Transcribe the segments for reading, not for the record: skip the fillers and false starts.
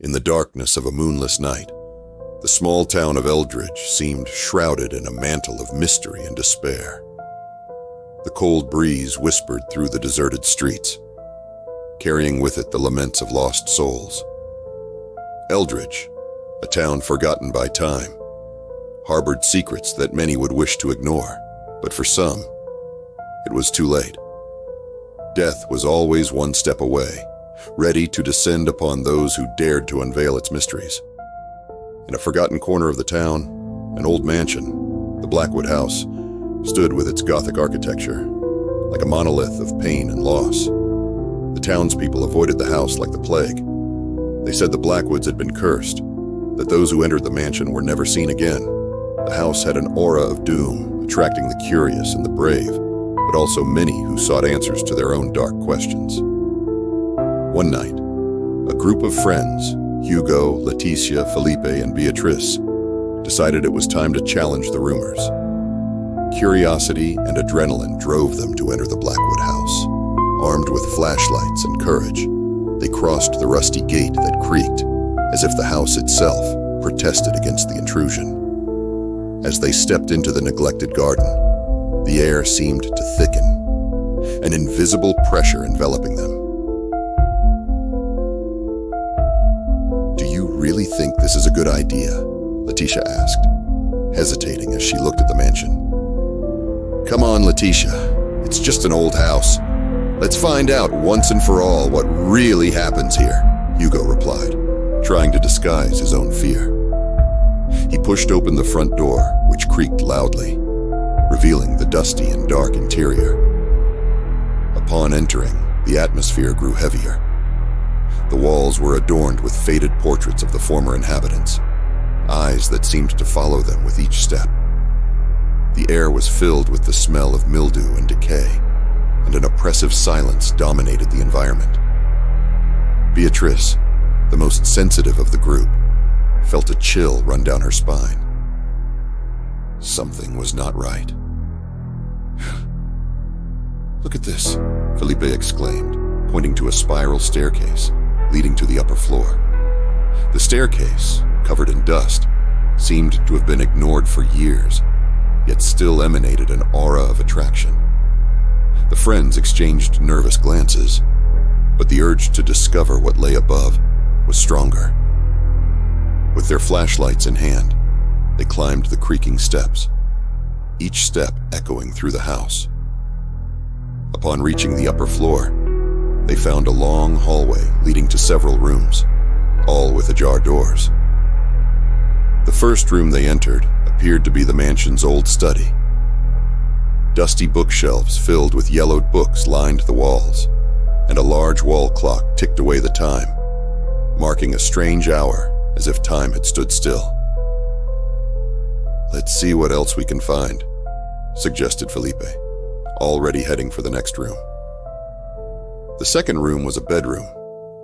In the darkness of a moonless night, the small town of Eldridge seemed shrouded in a mantle of mystery and despair. The cold breeze whispered through the deserted streets, carrying with it the laments of lost souls. Eldridge, a town forgotten by time, harbored secrets that many would wish to ignore, but for some, it was too late. Death was always one step away, ready to descend upon those who dared to unveil its mysteries. In a forgotten corner of the town, an old mansion, the Blackwood House, stood with its Gothic architecture, like a monolith of pain and loss. The townspeople avoided the house like the plague. They said the Blackwoods had been cursed, that those who entered the mansion were never seen again. The house had an aura of doom, attracting the curious and the brave, but also many who sought answers to their own dark questions. One night, a group of friends, Hugo, Leticia, Felipe, and Beatrice, decided it was time to challenge the rumors. Curiosity and adrenaline drove them to enter the Blackwood House. Armed with flashlights and courage, they crossed the rusty gate that creaked, as if the house itself protested against the intrusion. As they stepped into the neglected garden, the air seemed to thicken, an invisible pressure enveloping them. "Do you really think this is a good idea?" Leticia asked, hesitating as she looked at the mansion. "Come on, Leticia. It's just an old house. Let's find out once and for all what really happens here," Hugo replied, trying to disguise his own fear. He pushed open the front door, which creaked loudly, revealing the dusty and dark interior. Upon entering, the atmosphere grew heavier. The walls were adorned with faded portraits of the former inhabitants, eyes that seemed to follow them with each step. The air was filled with the smell of mildew and decay, and an oppressive silence dominated the environment. Beatrice, the most sensitive of the group, felt a chill run down her spine. Something was not right. "Look at this," Felipe exclaimed, pointing to a spiral staircase leading to the upper floor. The staircase, covered in dust, seemed to have been ignored for years, yet still emanated an aura of attraction. The friends exchanged nervous glances, but the urge to discover what lay above was stronger. With their flashlights in hand, they climbed the creaking steps, each step echoing through the house. Upon reaching the upper floor, they found a long hallway leading to several rooms, all with ajar doors. The first room they entered appeared to be the mansion's old study. Dusty bookshelves filled with yellowed books lined the walls, and a large wall clock ticked away the time, marking a strange hour as if time had stood still. "Let's see what else we can find," suggested Felipe, already heading for the next room. The second room was a bedroom,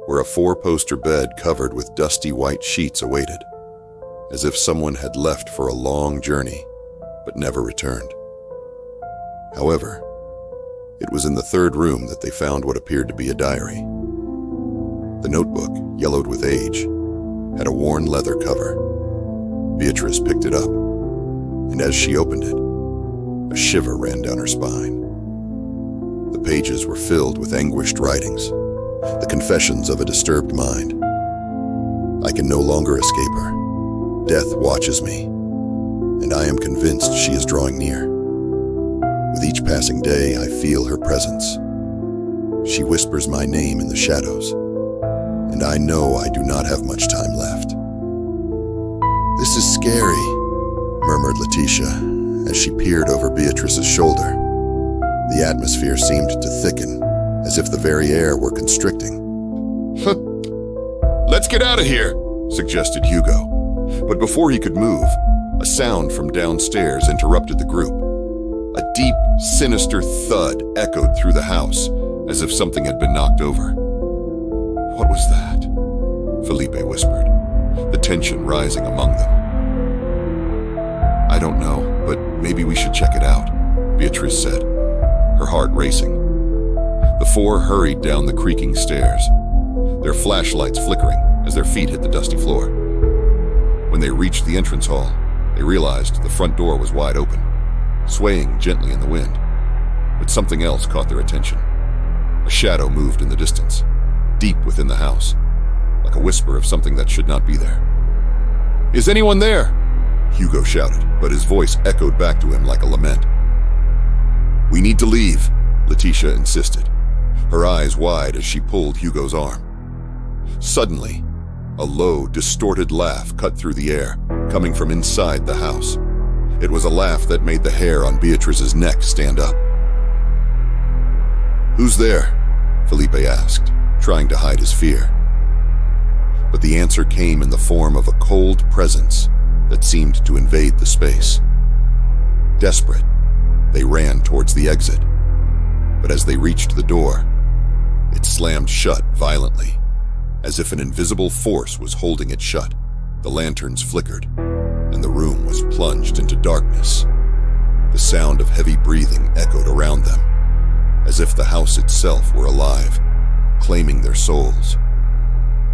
where a four-poster bed covered with dusty white sheets awaited, as if someone had left for a long journey, but never returned. However, it was in the third room that they found what appeared to be a diary. The notebook, yellowed with age, had a worn leather cover. Beatrice picked it up, and as she opened it, a shiver ran down her spine. The pages were filled with anguished writings, the confessions of a disturbed mind. "I can no longer escape her. Death watches me, and I am convinced she is drawing near. With each passing day, I feel her presence. She whispers my name in the shadows, and I know I do not have much time left." "This is scary," murmured Leticia as she peered over Beatrice's shoulder. The atmosphere seemed to thicken, as if the very air were constricting. "Let's get out of here," suggested Hugo. But before he could move, a sound from downstairs interrupted the group. A deep, sinister thud echoed through the house, as if something had been knocked over. "What was that?" Felipe whispered, the tension rising among them. "I don't know, but maybe we should check it out," Beatrice said, her heart racing. The four hurried down the creaking stairs, their flashlights flickering as their feet hit the dusty floor. When they reached the entrance hall, they realized the front door was wide open, swaying gently in the wind. But something else caught their attention. A shadow moved in the distance, deep within the house, like a whisper of something that should not be there. "Is anyone there?" Hugo shouted, but his voice echoed back to him like a lament. "We need to leave," Letitia insisted, her eyes wide as she pulled Hugo's arm. Suddenly, a low, distorted laugh cut through the air, coming from inside the house. It was a laugh that made the hair on Beatrice's neck stand up. "Who's there?" Felipe asked, trying to hide his fear. But the answer came in the form of a cold presence that seemed to invade the space. Desperate, they ran towards the exit. But as they reached the door, it slammed shut violently, as if an invisible force was holding it shut. The lanterns flickered, and the room was plunged into darkness. The sound of heavy breathing echoed around them, as if the house itself were alive, claiming their souls.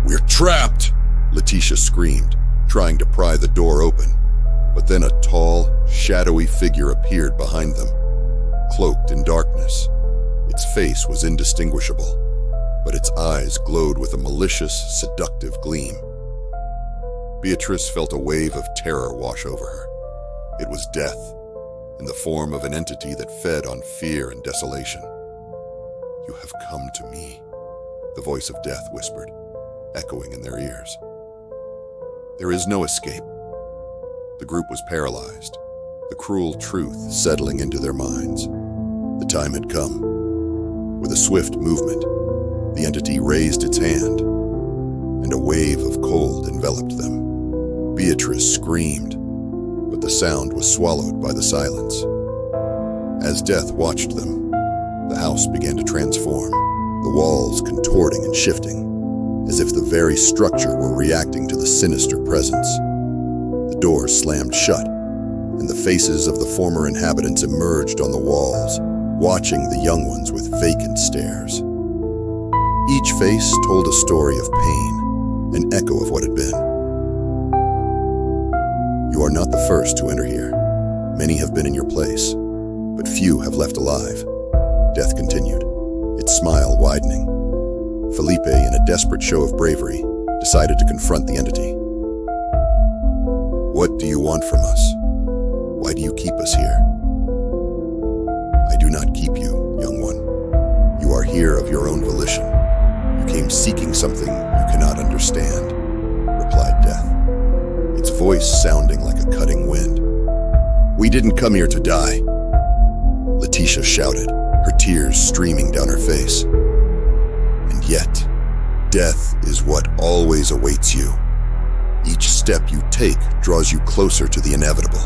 "We're trapped!" Letitia screamed, trying to pry the door open. But then a tall, shadowy figure appeared behind them, cloaked in darkness. Its face was indistinguishable, but its eyes glowed with a malicious, seductive gleam. Beatrice felt a wave of terror wash over her. It was death, in the form of an entity that fed on fear and desolation. "You have come to me," the voice of death whispered, echoing in their ears. There is no escape. The group was paralyzed, the cruel truth settling into their minds. The time had come. With a swift movement, the entity raised its hand, and a wave of cold enveloped them. Beatrice screamed, but the sound was swallowed by the silence. As death watched them, the house began to transform, the walls contorting and shifting, as if the very structure were reacting to the sinister presence. The doors slammed shut, and the faces of the former inhabitants emerged on the walls, watching the young ones with vacant stares. Each face told a story of pain, an echo of what had been. "You are not the first to enter here. Many have been in your place, but few have left alive," Death continued, its smile widening. Felipe, in a desperate show of bravery, decided to confront the entity. "What do you want from us? Why do you keep us here?" "I do not keep you, young one. You are here of your own volition. You came seeking something you cannot understand," replied Death, its voice sounding like a cutting wind. "We didn't come here to die," Letitia shouted, her tears streaming down her face. "And yet, death is what always awaits you. Each step you take draws you closer to the inevitable.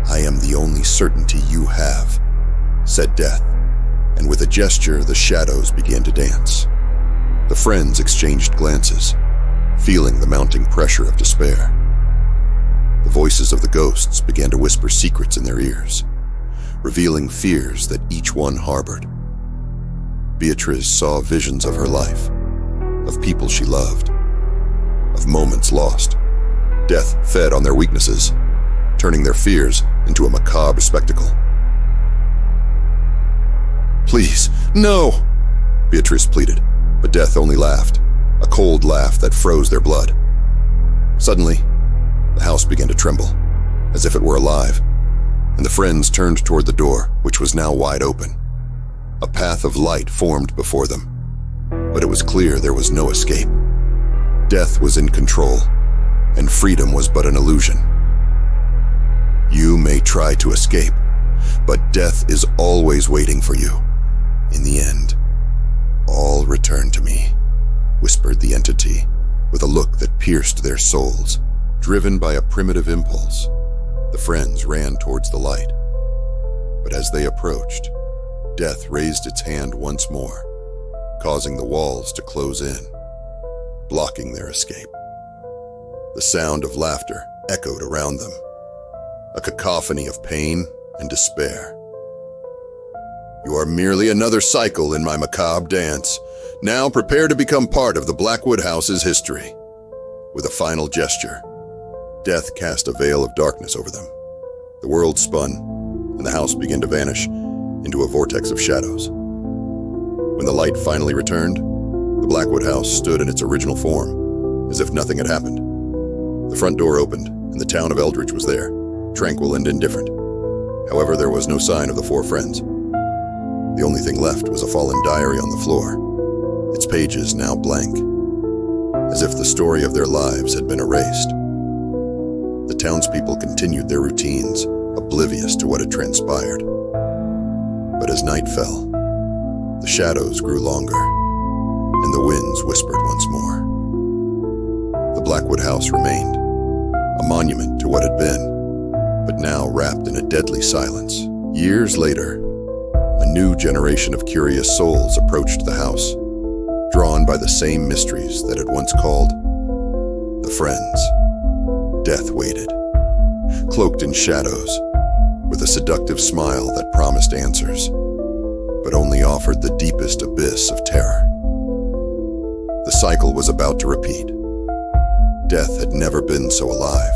I am the only certainty you have," said Death, and with a gesture the shadows began to dance. The friends exchanged glances, feeling the mounting pressure of despair. The voices of the ghosts began to whisper secrets in their ears, revealing fears that each one harbored. Beatrice saw visions of her life, of people she loved, of moments lost. Death fed on their weaknesses, turning their fears into a macabre spectacle. "Please, no!" Beatrice pleaded, but Death only laughed, a cold laugh that froze their blood. Suddenly, the house began to tremble, as if it were alive, and the friends turned toward the door, which was now wide open. A path of light formed before them, but it was clear there was no escape. Death was in control, and freedom was but an illusion. You may try to escape, but death is always waiting for you. In the end, all return to me, whispered the entity, with a look that pierced their souls. Driven by a primitive impulse, the friends ran towards the light. But as they approached, Death raised its hand once more, causing the walls to close in, blocking their escape. The sound of laughter echoed around them, a cacophony of pain and despair. You are merely another cycle in my macabre dance. Now prepare to become part of the Blackwood House's history. With a final gesture, death cast a veil of darkness over them. The world spun, and the house began to vanish into a vortex of shadows. When the light finally returned, the Blackwood House stood in its original form, as if nothing had happened. The front door opened, and the town of Eldridge was there, tranquil and indifferent. However, there was no sign of the four friends. The only thing left was a fallen diary on the floor, its pages now blank, as if the story of their lives had been erased. The townspeople continued their routines, oblivious to what had transpired. But as night fell, the shadows grew longer, and the winds whispered once more. The Blackwood House remained, a monument to what had been, but now wrapped in a deadly silence. Years later, a new generation of curious souls approached the house, drawn by the same mysteries that had once called the friends. Death waited, cloaked in shadows, with a seductive smile that promised answers, but only offered the deepest abyss of terror. The cycle was about to repeat. Death had never been so alive.